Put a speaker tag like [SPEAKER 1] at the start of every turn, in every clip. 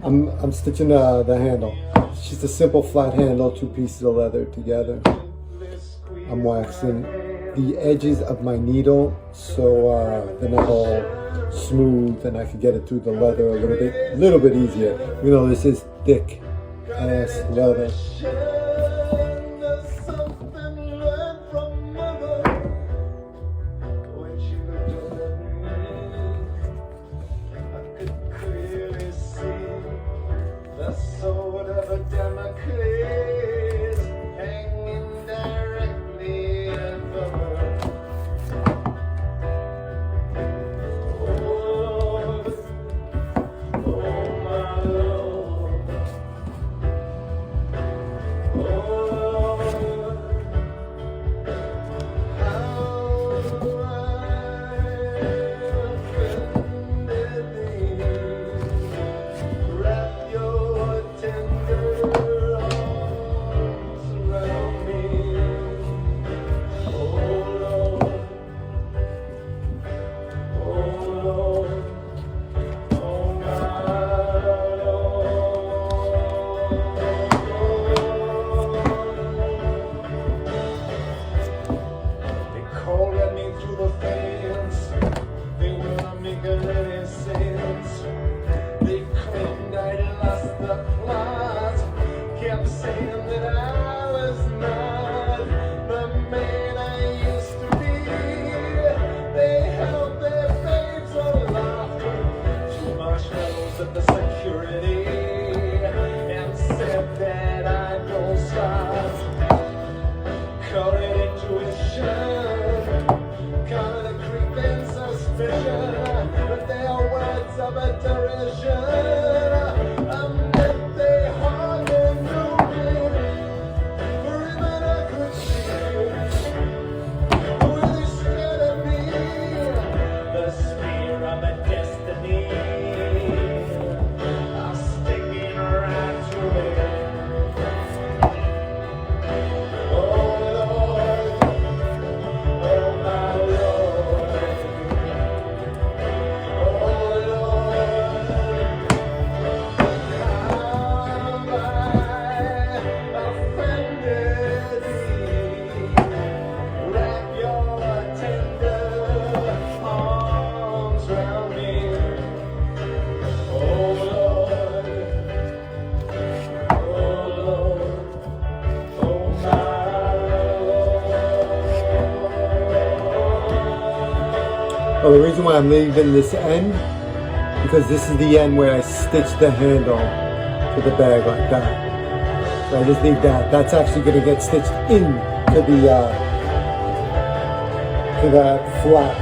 [SPEAKER 1] I'm stitching the handle. It's just a simple flat handle, 2 pieces of leather together. I'm waxing the edges of my needle so they're not all smooth and I can get it through the leather a little bit easier. You know, this is thick ass leather. Well, the reason why I'm leaving this end, because this is the end where I stitch the handle to the bag like that. So I just leave that. That's actually going to get stitched in to that flap.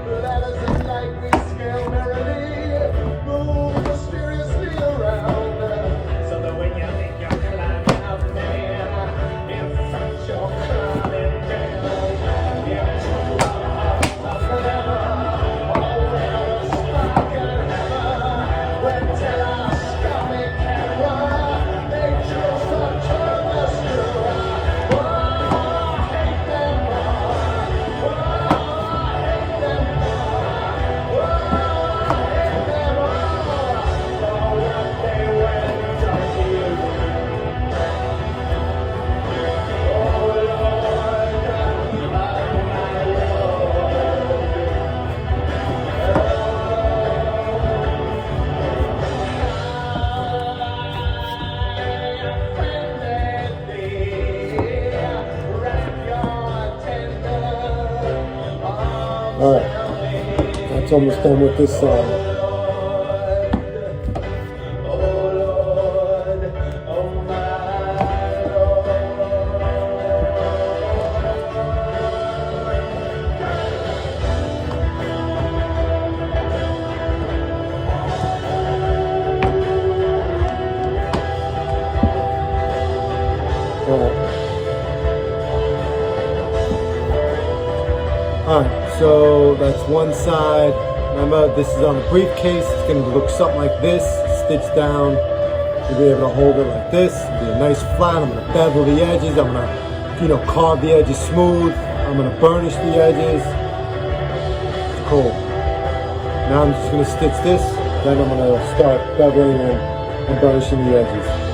[SPEAKER 1] Letters and night we scale merrily, move mysteriously around. almost done with this side. Alright, so that's one side. Remember, this is on a briefcase. It's going to look something like this. Stitched down. You'll be able to hold it like this. It'll be a nice flat. I'm going to bevel the edges. I'm going to, carve the edges smooth. I'm going to burnish the edges. It's cool. Now I'm just going to stitch this. Then I'm going to start beveling and burnishing the edges.